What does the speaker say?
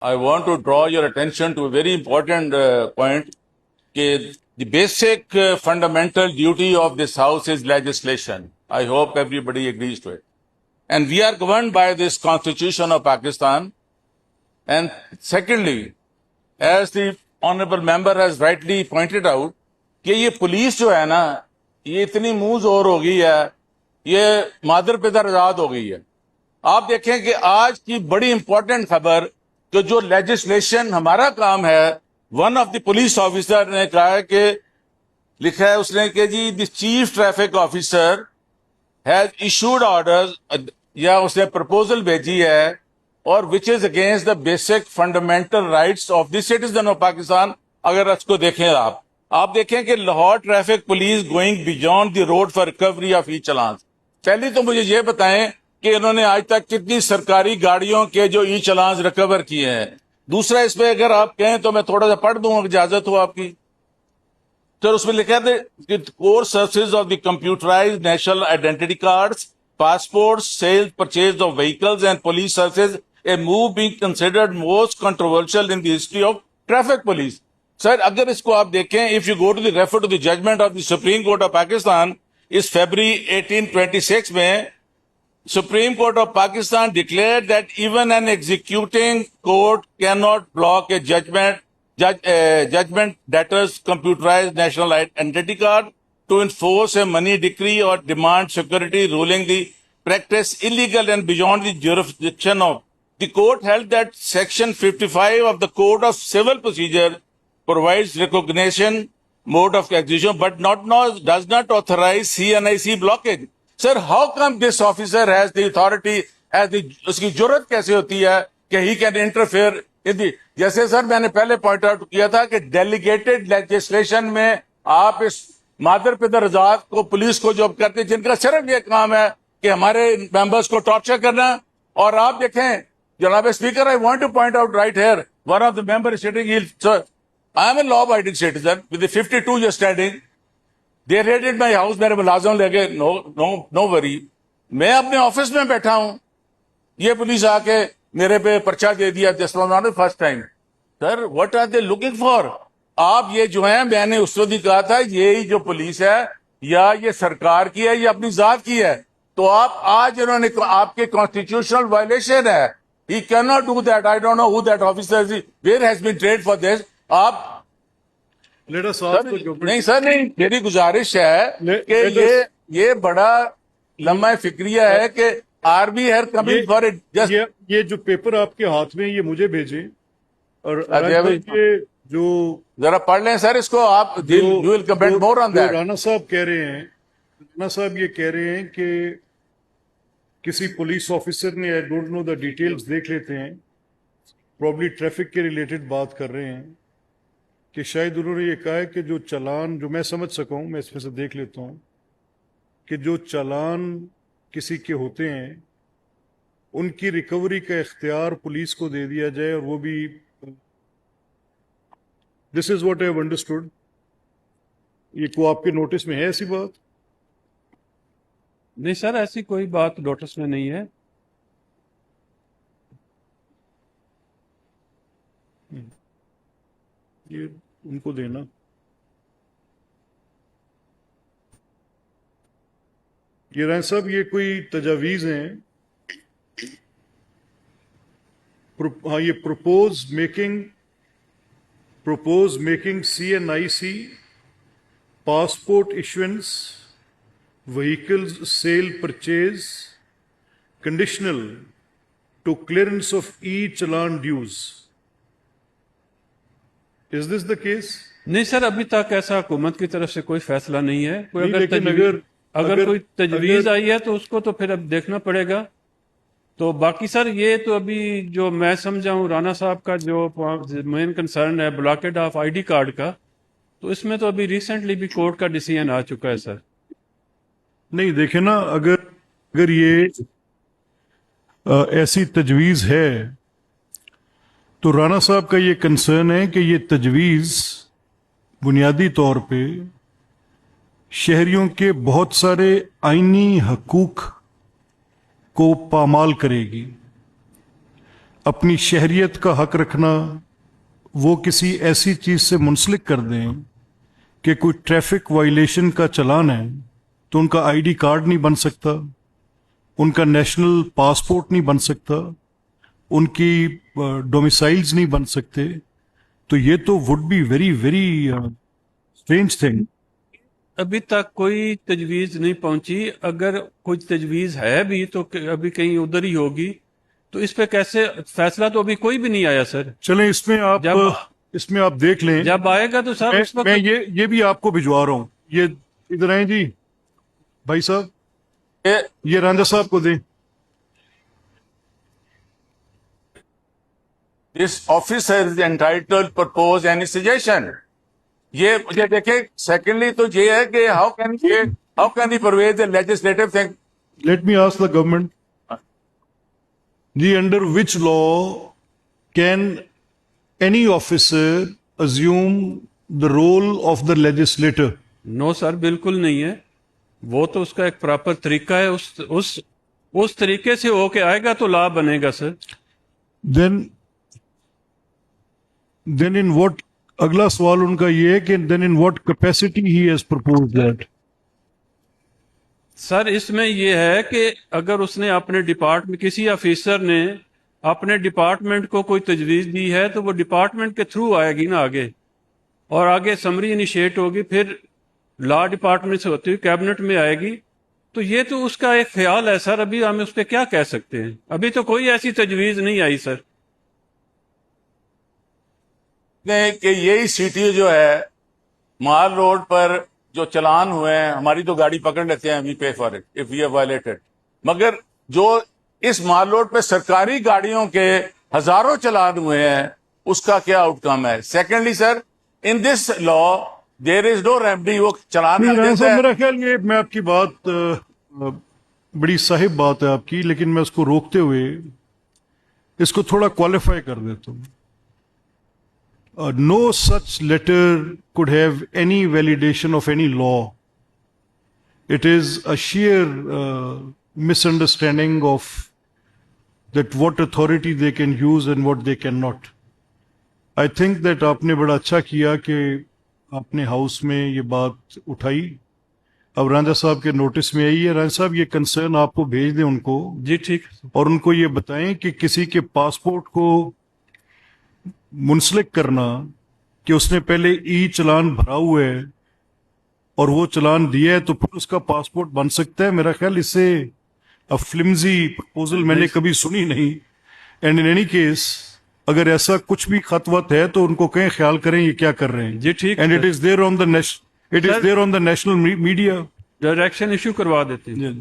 I want to draw your attention to a very important point. The basic fundamental duty of this House is legislation. I hope everybody agrees to it. And we are governed by this Constitution of Pakistan. And secondly, as the honorable member has rightly pointed out, کہ یہ police جو ہے نا یہ اتنی منہ زور ہو گئی ہے, یہ مادر پدر آزاد ہو گئی ہے. آپ دیکھیں کہ آج کی بڑی امپورٹنٹ خبر کہ جو لیجسلیشن ہمارا کام ہے, one of the police officer نے کہا ہے کہ لکھا ہے اس نے کہ جی the chief traffic officer has issued orders, یا اس نے پرپوزل بھیجی ہے, اور which is against the basic fundamental rights of the citizen of Pakistan. اگر اس کو دیکھیں آپ دیکھیں کہ Lahore traffic police going beyond the road for recovery of e challans. پہلی تو مجھے یہ بتائیں کہ انہوں نے آج تک کتنی سرکاری گاڑیوں کے جو ای چلانس ریکور کیے ہیں. دوسرا اس پہ اگر آپ کہیں تو میں تھوڑا سا پڑھ دوں, اجازت ہو آپ کی. تو اس میں لکھا ہے core services of the computerised national identity cards, passport, sale purchase of vehicles and police services, a move being considered most controversial in the history of traffic police. Sir اگر اس کو آپ دیکھیں, if you go to the refer to the judgment of the supreme court of Pakistan, اس February 1826 میں Supreme Court of Pakistan declared that even an executing court cannot block a judgment debtor's computerized national identity card to enforce a money decree or demand security, ruling the practice illegal and beyond the jurisdiction of. The court held that Section 55 of the Code of Civil Procedure provides recognition mode of execution but does not authorize CNIC blockage. Sir, how come this officer has the authority, اس کی جرت کیسے ہوتی ہے کہ he can interfere in the, جیسے سر میں نے پہلے پوائنٹ آؤٹ کیا تھا کہ ڈیلیگیٹڈ لیجسلیشن میں آپ اس مادر پدر آزاد کو, پولیس کو جو کرتے, جن کا صرف یہ کام ہے کہ ہمارے ممبرس کو ٹارچر کرنا. اور آپ دیکھیں جناب speaker, I want to point out right here, one of the members sitting here, sir, I am a law abiding citizen with the 52 year standing. They raided my house, میرے ملازم لے گئے, no worry. میں اپنے office میں بیٹھا ہوں, یہ پولیس آ کے میرے پہ پرچہ دے دیا. This was not the first time. Sir, what are they looking for? آپ یہ جو ہیں, میں نے اس وقت ہی کہا تھا یہی جو پولیس ہے یا یہ سرکار کی ہے یا اپنی ذات کی ہے. تو آپ آج انہوں نے آپ کے کانسٹیٹیوشنل وائلیشن ہے. He cannot do that. I don't know who that officer is. Where has been trained for this? آپ نہیں سر, نہیں, میری گزارش ہے کہ یہ بڑا لمحہ فکریہ ہے کہ army Hare coming for it. یہ جو پیپر آپ کے ہاتھ میں یہ مجھے بھیجیں, اور جو ذرا پڑھ لیں سر اس کو آپ. رانا صاحب کہہ رہے ہیں, رانا صاحب یہ کہہ رہے ہیں کہ کسی پولیس آفیسر نے, I don't know the details, دیکھ لیتے ہیں, پرابلی ٹریفک کے ریلیٹڈ بات کر رہے ہیں, کہ شاید انہوں نے یہ کہا ہے کہ جو چالان, جو میں سمجھ سکا ہوں, میں اس میں سے دیکھ لیتا ہوں, کہ جو چالان کسی کے ہوتے ہیں ان کی ریکوری کا اختیار پولیس کو دے دیا جائے, اور وہ بھی this is what I have understood. یہ کو آپ کے نوٹس میں ہے ایسی بات؟ نہیں سر, ایسی کوئی بات نوٹس میں نہیں ہے. یہ ان کو دینا. یہ رائن صاحب یہ کوئی تجاویز ہیں, ہاں, یہ propose making CNIC passport issuance vehicles sale purchase conditional to clearance of e challan dues. Is this the case? نہیں سر, ابھی تک ایسا حکومت کی طرف سے کوئی فیصلہ نہیں ہے. اگر کوئی تجویز آئی ہے تو اس کو تو پھر اب دیکھنا پڑے گا. تو باقی سر یہ تو ابھی جو میں سمجھا ہوں رانا صاحب کا جو مین کنسرن ہے بلاکیڈ آف ID کارڈ کا, تو اس میں تو ابھی ریسنٹلی بھی کورٹ کا ڈیسیژن آ چکا ہے سر. نہیں دیکھیں نا, اگر یہ ایسی تجویز ہے تو رانا صاحب کا یہ کنسرن ہے کہ یہ تجویز بنیادی طور پہ شہریوں کے بہت سارے آئینی حقوق کو پامال کرے گی. اپنی شہریت کا حق رکھنا وہ کسی ایسی چیز سے منسلک کر دیں کہ کوئی ٹریفک وائلیشن کا چلان ہے تو ان کا آئی ڈی کارڈ نہیں بن سکتا, ان کا نیشنل پاسپورٹ نہیں بن سکتا, ان کی ڈومیسائلز نہیں بن سکتے, تو یہ تو would be very very strange thing. ابھی تک کوئی تجویز نہیں پہنچی, اگر کوئی تجویز ہے بھی تو ابھی کہیں ادھر ہی ہوگی, تو اس پہ کیسے فیصلہ تو ابھی کوئی بھی نہیں آیا سر. چلیں اس میں آپ دیکھ لیں, جب آئے گا تو سر اس وقت میں یہ بھی آپ کو بھجوا رہا ہوں. یہ ادھر آئیں جی بھائی صاحب, یہ رانجھا صاحب کو دیں. This officer is entitled to propose any suggestion. یہ دیکھیں, سیکنڈلی تو یہ ہے کہ how can he pervade the legislative thing? Let me ask the government. Under which law can any officer assume the role of the legislator? نو سر, بالکل نہیں ہے. وہ تو اس کا ایک پراپر طریقہ ہے, اس طریقے سے ہو کے آئے گا تو لا بنے گا سر. Then in what, اگلا سوال ان کا یہ ہے کہ then in what capacity he has proposed that? سر اس میں یہ ہے کہ اگر اس نے اپنے ڈپارٹمنٹ, کسی آفیسر نے اپنے ڈپارٹمنٹ کو کوئی تجویز دی ہے تو وہ ڈپارٹمنٹ کے تھرو آئے گی نا آگے, اور آگے سمری انیشیٹ ہوگی, پھر لا ڈپارٹمنٹ سے ہوتی ہوئی کیبنٹ میں آئے گی. تو یہ تو اس کا ایک خیال ہے سر, ابھی ہم اس پہ کیا کہہ سکتے ہیں, ابھی تو کوئی ایسی تجویز نہیں آئی سر. کہ یہی سٹی جو ہے مال روڈ پر جو چلان ہوئے ہیں, ہماری تو گاڑی پکڑ لیتے ہیں, we pay for it if we have violated, مگر جو اس مال روڈ پہ سرکاری گاڑیوں کے ہزاروں چلان ہوئے ہیں اس کا کیا آؤٹ کم ہے؟ سیکنڈلی سر, ان دس لا دیر از نو ریمڈی. وہ چلان میرا خیال یہ, میں آپ کی بات بڑی صاحب بات ہے آپ کی, لیکن میں اس کو روکتے ہوئے اس کو تھوڑا کوالیفائی کر دیتا ہوں. No such letter could have any validation of any law. It is a sheer misunderstanding of that what authority they can use and what they cannot. I think that آپ نے بڑا اچھا کیا کہ آپ نے ہاؤس میں یہ بات اٹھائی. اب رانجھا صاحب کے نوٹس میں آئی ہے. رانجھا صاحب یہ کنسرن آپ کو بھیج دیں ان کو, جی ٹھیک, اور ان کو یہ بتائیں کہ کسی کے پاسپورٹ کو منسلک کرنا کہ اس نے پہلے ای چلان بھرا ہوا ہے اور وہ چلان دیا ہے تو پھر اس کا پاسپورٹ بن سکتا ہے, میرا خیال اس سے فلمزی پرپوزل میں نے کبھی سنی نہیں. اینڈ ان اینی کیس اگر ایسا کچھ بھی خط وط ہے تو ان کو کہیں خیال کریں یہ کیا کر رہے ہیں. جی ٹھیک, and it is there on the national media. Direction issue کروا دیتے ہیں.